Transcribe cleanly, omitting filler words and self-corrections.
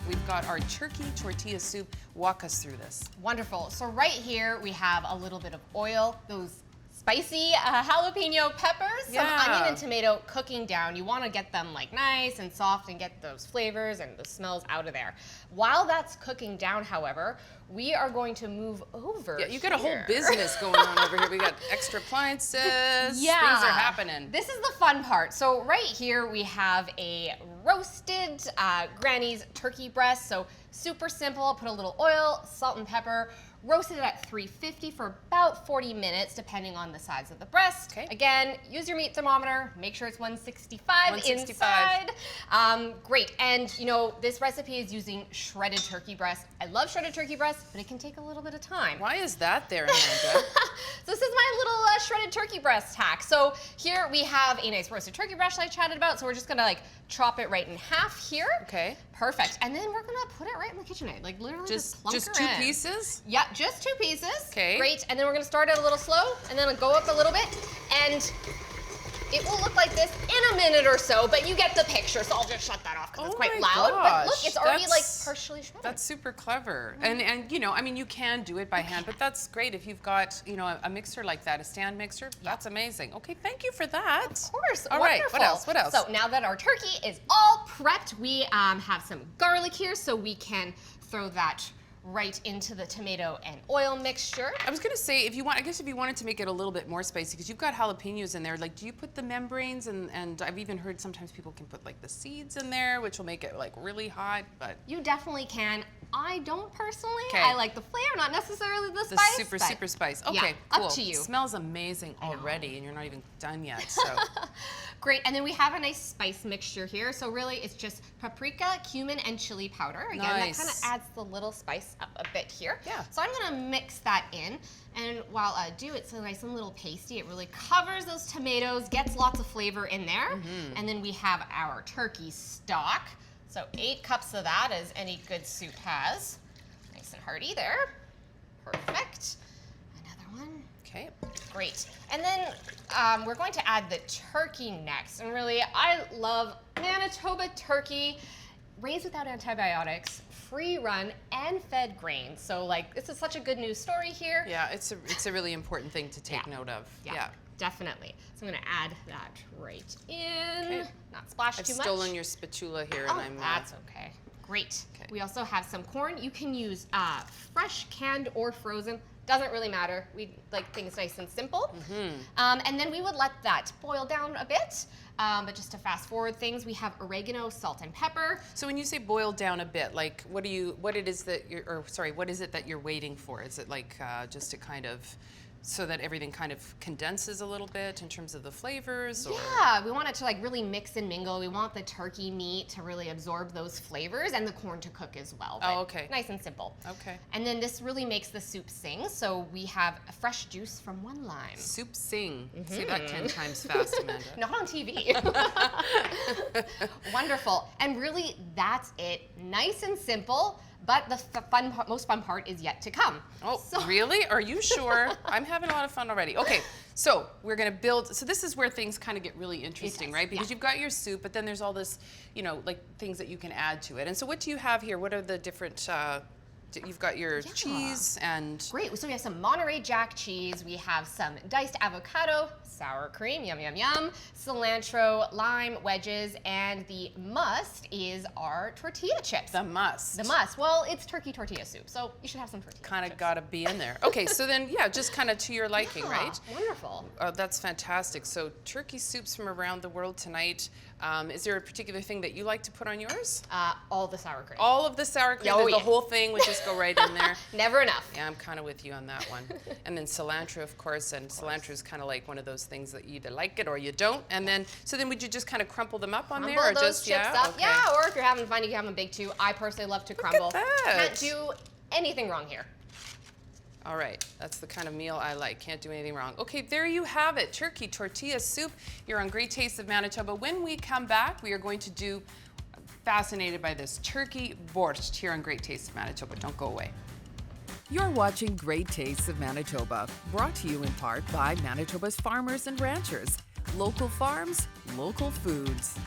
We've got our turkey tortilla soup. Walk us through this. Wonderful. So right here we have a little bit of oil, those spicy jalapeno peppers, some onion and tomato cooking down. You want to get them like nice and soft and get those flavors and the smells out of there. While that's cooking down, however, we are going to move over. Yeah, you got a whole business going on over here. We got extra appliances. Yeah. Things are happening. This is the fun part. So right here we have a roasted Granny's turkey breast. So super simple. Put a little oil, salt and pepper. Roasted it at 350 for about 40 minutes, depending on the size of the breast. Okay. Again, use your meat thermometer. Make sure it's 165 inside. Great. And, you know, this recipe is using shredded turkey breast. I love shredded turkey breast, but it can take a little bit of time. Why is that there, Amanda? So this is my little shredded turkey breast hack. So here we have a nice roasted turkey breast I chatted about. So we're just gonna like chop it right in half here. Okay. Perfect. And then we're gonna put it right in the KitchenAid. Like literally just plunk just her two in. pieces? Yeah, just 2 pieces. Okay. Great. And then we're gonna start it a little slow and then go up a little bit. And it will look like this in a minute or so, but you get the picture, so I'll just shut that off because it's quite loud. But look, it's already like partially shredded. That's super clever. And you know, I mean, you can do it by hand, but that's great if you've got, you know, a mixer like that, a stand mixer. That's amazing. Okay, thank you for that. Of course. All right, what else? What else? So now that our turkey is all prepped, we have some garlic here, so we can throw that right into the tomato and oil mixture. I was gonna say, if you want, I guess if you wanted to make it a little bit more spicy, because you've got jalapenos in there, like, do you put the membranes and I've even heard sometimes people can put like the seeds in there, which will make it like really hot, but. You definitely can. I don't personally. Okay. I like the flavor, not necessarily the The spice. super spice. Okay, yeah, cool. up to you. Smells amazing already, and you're not even done yet, so. Great, and then we have a nice spice mixture here. So really it's just paprika, cumin, and chili powder. Again, that kind of adds the little spice up a bit here. Yeah. So I'm gonna mix that in. And while I do, it's so nice and little pasty. It really covers those tomatoes, gets lots of flavor in there. And then we have our turkey stock. So 8 cups of that, as any good soup has. Nice and hearty there. Perfect. Another one. Okay. Great. And then we're going to add the turkey next. And really, I love Manitoba turkey, raised without antibiotics, free run, and fed grains. So like, this is such a good news story here. Yeah, it's a really important thing to take note of. Yeah. Definitely. So I'm gonna add that right in. Okay. Not splash I've too much. stolen your spatula here, Oh, and I'm. that's okay. Great. Okay. We also have some corn. You can use fresh, canned, or frozen. Doesn't really matter. We like things nice and simple. And then we would let that boil down a bit. But just to fast forward things, we have oregano, salt, and pepper. So when you say boil down a bit, like what is it that you're waiting for? Is it like just to kind of, so that everything kind of condenses a little bit in terms of the flavors? Or? Yeah, we want it to like really mix and mingle. We want the turkey meat to really absorb those flavors and the corn to cook as well. Oh, okay. Nice and simple. Okay. And then this really makes the soup sing. So we have a fresh juice from 1 lime. Soup sing. Say that 10 times fast, Amanda. Not on TV. Wonderful. And really, that's it. Nice and simple. But the most fun part is yet to come. Oh, really? Are you sure? I'm having a lot of fun already. Okay, so we're gonna build, so this is where things kind of get really interesting, right? Because you've got your soup, but then there's all this, you know, like things that you can add to it. And so what do you have here? What are the different, you've got your cheese and... Great, so we have some Monterey Jack cheese, we have some diced avocado, sour cream, yum, yum, yum, cilantro, lime wedges, and the must is our tortilla chips. The must. The must. Well, it's turkey tortilla soup, so you should have some tortilla Kind of chips. gotta be in there. Okay, so then, yeah, just kind of to your liking, right? Wonderful. Oh, that's fantastic. So turkey soups from around the world tonight. Is there a particular thing that you like to put on yours? All the sour cream. All of the sour cream, the whole thing would just go right in there. Never enough. Yeah, I'm kind of with you on that one. And then cilantro, of course, and cilantro is kind of like one of those things that you either like it or you don't. And then, so then would you just kind of crumple them up on there, or those just chips up. Okay. Yeah, or if you're having fun, you can have them big too. I personally love to crumble. Look at that. Can't do anything wrong here. All right, that's the kind of meal I like. Can't do anything wrong. Okay, there you have it. Turkey tortilla soup. You're on Great Taste of Manitoba. When we come back, we are going to do, fascinated by this, turkey borscht here on Great Taste of Manitoba. Don't go away. You're watching Great Tastes of Manitoba, brought to you in part by Manitoba's farmers and ranchers. Local farms, local foods.